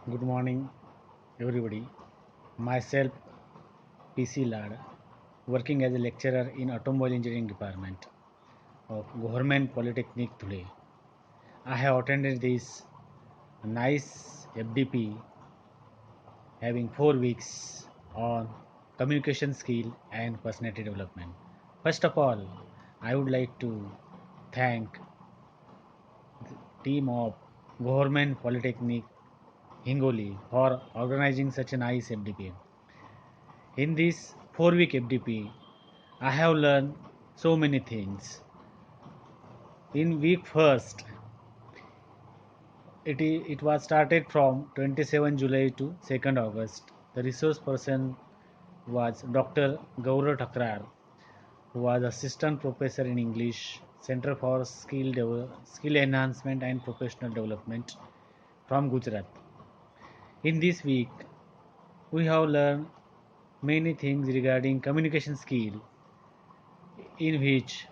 Good morning, everybody. Myself, PC Lad, working as a lecturer in Automobile Engineering Department of Government Polytechnic today. I have attended this nice FDP having 4 weeks on communication skill and personality development. First of all, I would like to thank team of Government Polytechnic Hingoli for organizing such a nice FDP. In this 4 week FDP, I have learned so many things. In week first, it was started from 27 July to 2nd August. The resource person was Dr. Gaurav Thakrar, who was assistant professor in English, Center for Skill Enhancement and Professional Development from Gujarat. In this week, we have learned many things regarding communication skill, in which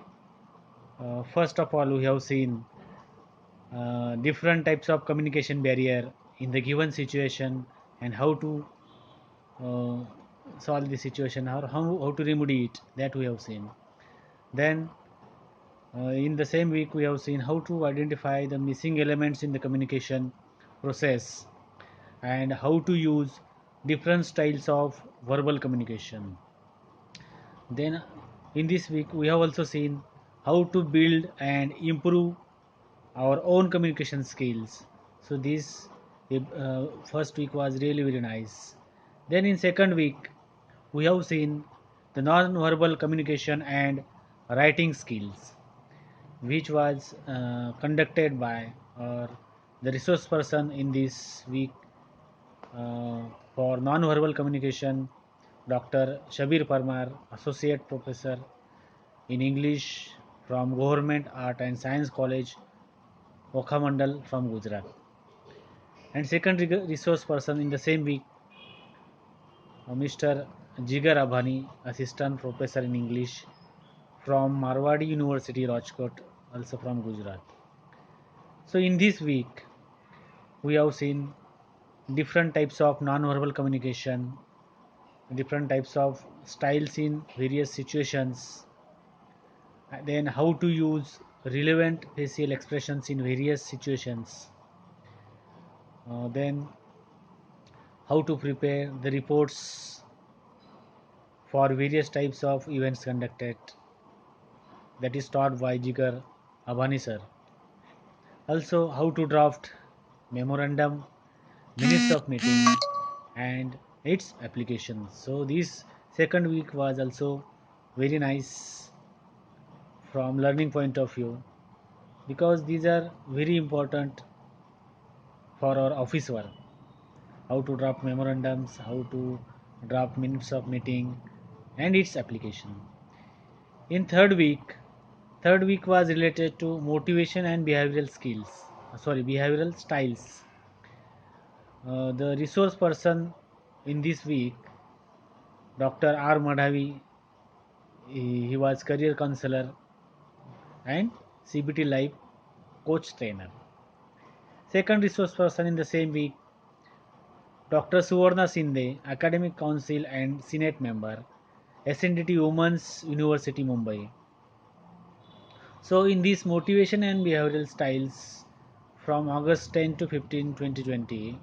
first of all we have seen different types of communication barrier in the given situation and how to uh, solve the situation or how to remedy it, that we have seen. Then in the same week we have seen how to identify the missing elements in the communication process and how to use different styles of verbal communication. Then in this week we have also seen how to build and improve our own communication skills. So this first week was really very nice. Then in second week we have seen the non-verbal communication and writing skills, which was conducted by the resource person in this week uh, for non-verbal communication, Dr. Shabir Parmar, Associate Professor in English from Government Art and Science College, Okhamandal from Gujarat. And second resource person in the same week, Mr. Jigar Abhani, Assistant Professor in English from Marwadi University, Rajkot, also from Gujarat. So in this week, we have seen different types of non-verbal communication, different types of styles in various situations, and then how to use relevant facial expressions in various situations, then how to prepare the reports for various types of events conducted, that is taught by Jigar Abani sir. Also how to draft memorandum, minutes of meeting and its application. So this second week was also very nice from learning point of view, because these are very important for our office work. How to draft memorandums, how to draft minutes of meeting and its application. In third week was related to motivation and behavioral skills. Behavioral styles. The resource person in this week, Dr. R. Madhavi, he was career counselor and CBT Life coach trainer. Second resource person in the same week, Dr. Suvarna Sinde, academic council and senate member, SNDT Women's University Mumbai. So in these motivation and behavioral styles from August 10 to 15, 2020,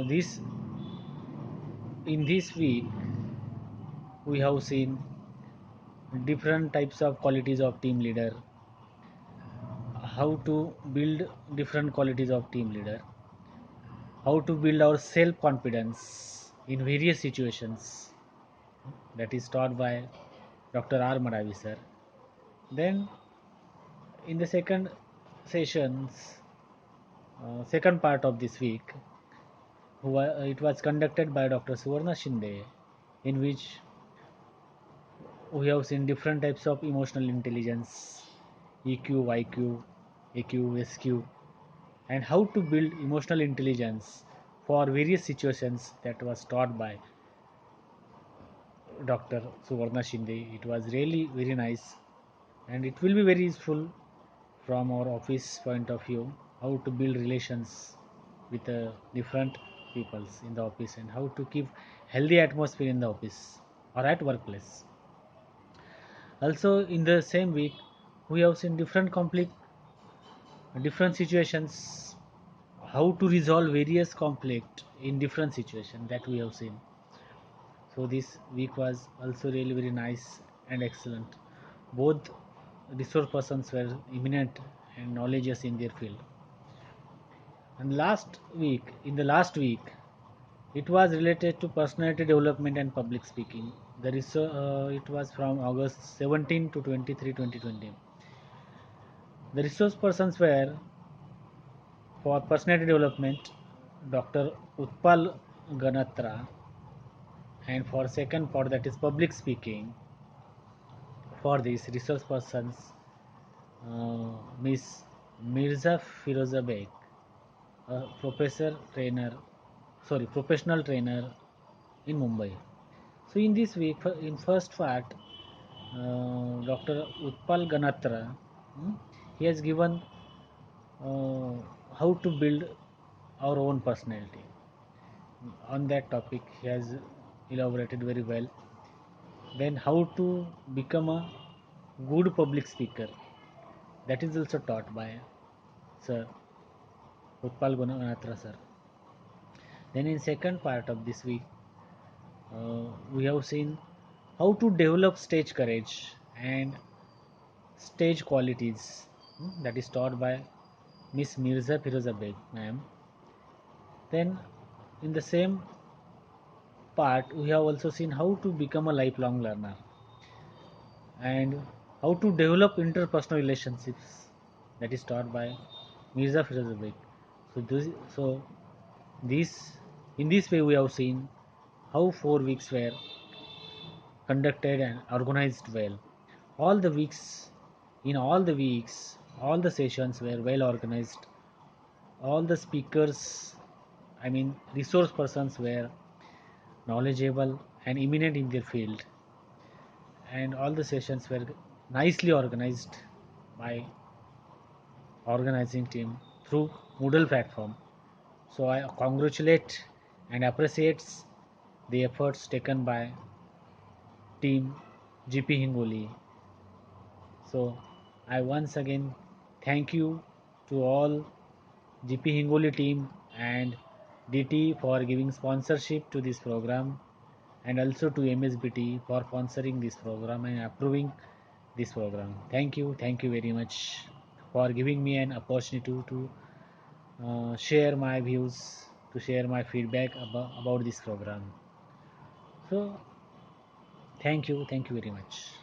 this in this week we have seen different types of qualities of team leader, how to build different qualities of team leader, how to build our self confidence in various situations, that is taught by Dr. R. Madavi sir. Then in the second sessions, second part of this week, it was conducted by Dr. Suvarna Shinde, in which we have seen different types of emotional intelligence, EQ, YQ, AQ, SQ, and how to build emotional intelligence for various situations, that was taught by Dr. Suvarna Shinde. It was really very nice and it will be very useful from our office point of view, how to build relations. with different peoples in the office, and how to keep healthy atmosphere in the office or at workplace. Also, in the same week, we have seen different conflict, different situations, how to resolve various conflict in different situations that we have seen. So this week was also really very nice and excellent. Both resource persons were eminent and knowledgeous in their field. And in the last week, it was related to personality development and public speaking. It was from August 17 to 23, 2020. The resource persons were for personality development, Dr. Utpal Ganatra, and for second part, that is public speaking, for these resource persons, Miss Mirza Firoza Beg, a professional trainer in Mumbai. So in this week, in first part, Dr. Utpal Ganatra, hmm, he has given uh, how to build our own personality. On that topic, he has elaborated very well. Then how to become a good public speaker. That is also taught by Sir Utpal Ganatra sir. Then in second part of this week, we have seen how to develop stage courage and stage qualities. That is taught by Miss Mirza Firoza Beg, ma'am. Then in the same part, we have also seen how to become a lifelong learner and how to develop interpersonal relationships. That is taught by Mirza Firoza Beg. So this in this way we have seen how 4 weeks were conducted and organized well. All the weeks, all the sessions were well organized. All the speakers, I mean, resource persons were knowledgeable and eminent in their field, and all the sessions were nicely organized by organizing team through Moodle platform. So I congratulate and appreciates the efforts taken by team GP Hingoli. So I once again thank you to all GP Hingoli team and DT for giving sponsorship to this program, and also to MSBT for sponsoring this program and approving this program. Thank you very much for giving me an opportunity to share my views, to share my feedback about this program. So thank you very much.